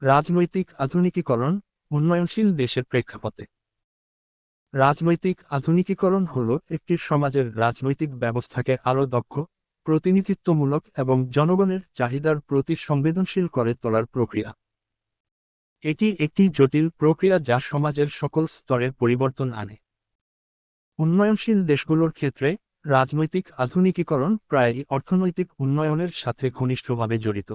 রাজনৈতিক আধুনিকীকরণ উন্নয়নশীল দেশের প্রেক্ষাপটে রাজনৈতিক আধুনিকীকরণ হল একটি সমাজের রাজনৈতিক ব্যবস্থাকে আরও দক্ষ, প্রতিনিধিত্বমূলক এবং জনগণের চাহিদার প্রতি সংবেদনশীল করে তোলার প্রক্রিয়া। এটি একটি জটিল প্রক্রিয়া যা সমাজের সকল স্তরে পরিবর্তন আনে। উন্নয়নশীল দেশগুলোর ক্ষেত্রে রাজনৈতিক আধুনিকীকরণ প্রায়ই অর্থনৈতিক উন্নয়নের সাথে ঘনিষ্ঠভাবে জড়িত।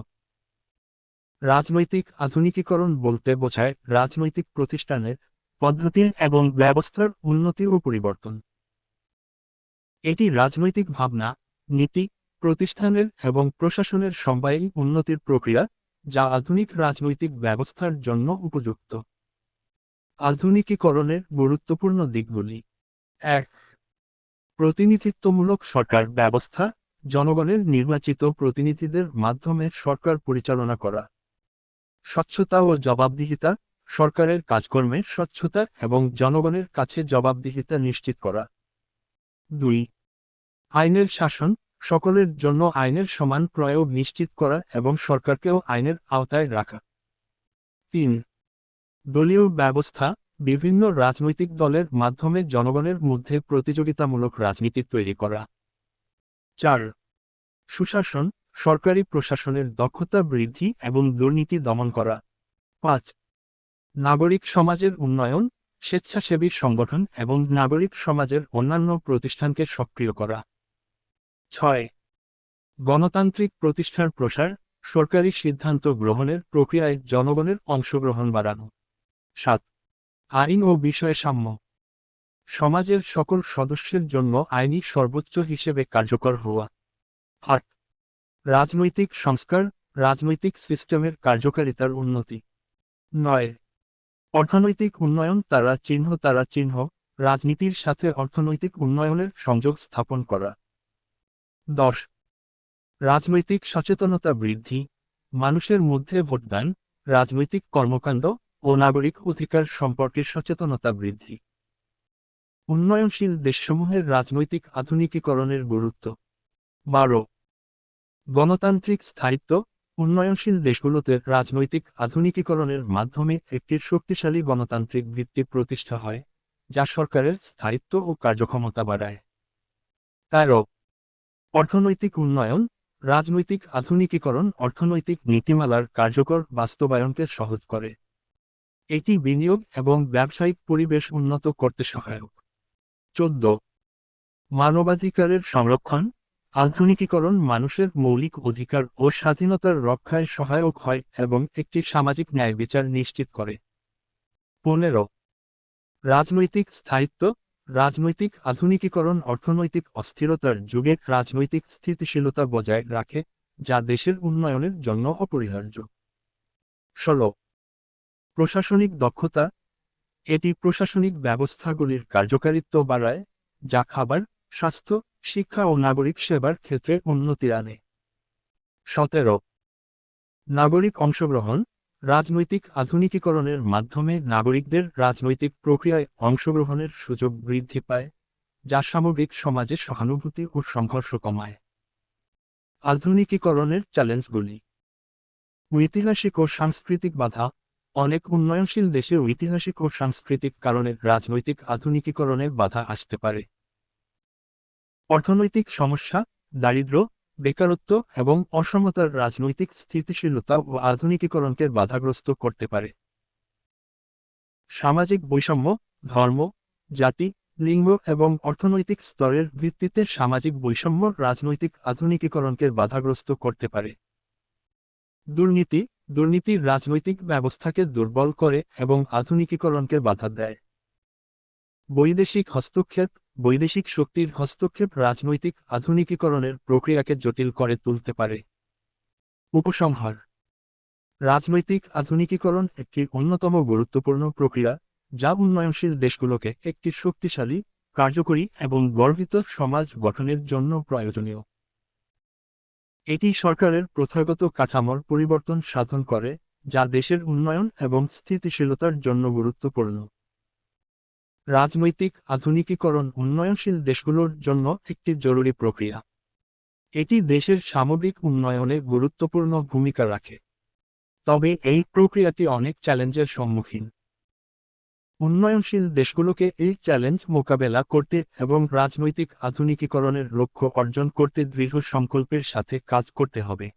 রাজনৈতিক আধুনিকীকরণ বলতে বোঝায় রাজনৈতিক প্রতিষ্ঠানের, পদ্ধতির এবং ব্যবস্থার উন্নতি ও পরিবর্তন। এটি রাজনৈতিক ভাবনা, নীতি, প্রতিষ্ঠানের এবং প্রশাসনের সমবায়ী উন্নতির প্রক্রিয়া, যা আধুনিক রাজনৈতিক ব্যবস্থার জন্য উপযুক্ত। আধুনিকীকরণের গুরুত্বপূর্ণ দিকগুলি: ১. প্রতিনিধিত্বমূলক সরকার ব্যবস্থা, জনগণের নির্বাচিত প্রতিনিধিদের মাধ্যমে সরকার পরিচালনা করা। স্বচ্ছতা ও জবাবদিহিতা, সরকারের কাজকর্মে স্বচ্ছতা এবং জনগণের কাছে জবাবদিহিতা নিশ্চিত করা। ২. আইনের শাসন, সকলের জন্য আইনের সমান প্রয়োগ নিশ্চিত করা এবং সরকারকেও আইনের আওতায় রাখা। ৩. দলীয় ব্যবস্থা, বিভিন্ন রাজনৈতিক দলের মাধ্যমে জনগণের মধ্যে প্রতিযোগিতামূলক রাজনীতি তৈরি করা। ৪. সুশাসন, সরকারি প্রশাসনের দক্ষতা বৃদ্ধি এবং দুর্নীতি দমন করা। ৫. নাগরিক সমাজের উন্নয়ন, স্বেচ্ছাসেবী সংগঠন এবং নাগরিক সমাজের অন্যান্য প্রতিষ্ঠানকে সক্রিয় করা। ৬. গণতান্ত্রিক প্রতিষ্ঠার প্রসার, সরকারি সিদ্ধান্ত গ্রহণের প্রক্রিয়ায় জনগণের অংশগ্রহণ বাড়ানো। ৭. আইন ও বিষয়ে সাম্য, সমাজের সকল সদস্যের জন্য আইনি সর্বোচ্চ হিসেবে কার্যকর হওয়া। ৮. রাজনৈতিক সংস্কার, রাজনৈতিক সিস্টেমের কার্যকারিতার উন্নতি। ৯. অর্থনৈতিক উন্নয়ন, তারা চিহ্ন, রাজনীতির সাথে অর্থনৈতিক উন্নয়নের সংযোগ স্থাপন করা। ১০. রাজনৈতিক সচেতনতা বৃদ্ধি, মানুষের মধ্যে ভোটদান, রাজনৈতিক কর্মকাণ্ড ও নাগরিক অধিকার সম্পর্কে সচেতনতা বৃদ্ধি। উন্নয়নশীল দেশসমূহের রাজনৈতিক আধুনিকীকরণের গুরুত্ব। ১২. গণতান্ত্রিক স্থায়িত্ব, উন্নয়নশীল দেশগুলোতে রাজনৈতিক আধুনিকীকরণের মাধ্যমে একটি শক্তিশালী গণতান্ত্রিক ভিত্তি প্রতিষ্ঠা হয়, যা সরকারের স্থায়িত্ব ও কার্যক্ষমতা বাড়ায়। ১৩. অর্থনৈতিক উন্নয়ন, রাজনৈতিক আধুনিকীকরণ অর্থনৈতিক নীতিমালার কার্যকর বাস্তবায়নকে সহজ করে। এটি বিনিয়োগ এবং ব্যবসায়িক পরিবেশ উন্নত করতে সহায়ক। ১৪. মানবাধিকারের সংরক্ষণ, আধুনিকীকরণ মানুষের মৌলিক অধিকার ও স্বাধীনতার রক্ষায় সহায়ক হয় এবং একটি সামাজিক ন্যায় বিচার নিশ্চিত করে। ১৫. রাজনৈতিক স্থায়িত্ব, রাজনৈতিক আধুনিকীকরণ অর্থনৈতিক অস্থিরতার যুগে রাজনৈতিক স্থিতিশীলতা বজায় রাখে, যা দেশের উন্নয়নের জন্য অপরিহার্য। ১৬. প্রশাসনিক দক্ষতা, এটি প্রশাসনিক ব্যবস্থাগুলির কার্যকারিত্ব বাড়ায়, যা খাবার, স্বাস্থ্য, শিক্ষা ও নাগরিক সেবার ক্ষেত্রে উন্নতি আনে। ১৭. নাগরিক অংশগ্রহণ, রাজনৈতিক আধুনিকীকরণের মাধ্যমে নাগরিকদের রাজনৈতিক প্রক্রিয়ায় অংশগ্রহণের সুযোগ বৃদ্ধি পায়, যা সামগ্রিক সমাজে সহানুভূতি ও সংঘর্ষ কমায়। আধুনিকীকরণের চ্যালেঞ্জগুলি: ঐতিহাসিক ও সাংস্কৃতিক বাধা, অনেক উন্নয়নশীল দেশে ঐতিহাসিক ও সাংস্কৃতিক কারণে রাজনৈতিক আধুনিকীকরণে বাধা আসতে পারে। অর্থনৈতিক সমস্যা, দারিদ্র্য, বেকারত্ব এবং অসমতার রাজনৈতিক স্থিতিশীলতা ও আধুনিকীকরণকে বাধাগ্রস্ত করতে পারে। সামাজিক বৈষম্য, ধর্ম, জাতি, লিঙ্গ এবং অর্থনৈতিক স্তরের ভিত্তিতে সামাজিক বৈষম্য রাজনৈতিক আধুনিকীকরণকে বাধাগ্রস্ত করতে পারে। দুর্নীতি রাজনৈতিক ব্যবস্থাকে দুর্বল করে এবং আধুনিকীকরণকে বাধা দেয়। বৈদেশিক শক্তির হস্তক্ষেপ রাজনৈতিক আধুনিকীকরণের প্রক্রিয়াকে জটিল করে তুলতে পারে। উপসংহার: রাজনৈতিক আধুনিকীকরণ একটি অন্যতম গুরুত্বপূর্ণ প্রক্রিয়া, যা উন্নয়নশীল দেশগুলোকে একটি শক্তিশালী, কার্যকরী এবং গর্বিত সমাজ গঠনের জন্য প্রয়োজনীয়। এটি সরকারের প্রথাগত কাঠামোর পরিবর্তন সাধন করে, যা দেশের উন্নয়ন এবং স্থিতিশীলতার জন্য গুরুত্বপূর্ণ। রাজনৈতিক আধুনিকীকরণ উন্নয়নশীল দেশগুলোর জন্য একটি জরুরি প্রক্রিয়া। এটি দেশের সামগ্রিক উন্নয়নে গুরুত্বপূর্ণ ভূমিকা রাখে। তবে এই প্রক্রিয়াটি অনেক চ্যালেঞ্জের সম্মুখীন। উন্নয়নশীল দেশগুলোকে এই চ্যালেঞ্জ মোকাবেলা করতে এবং রাজনৈতিক আধুনিকীকরণের লক্ষ্য অর্জন করতে দৃঢ় সংকল্পের সাথে কাজ করতে হবে।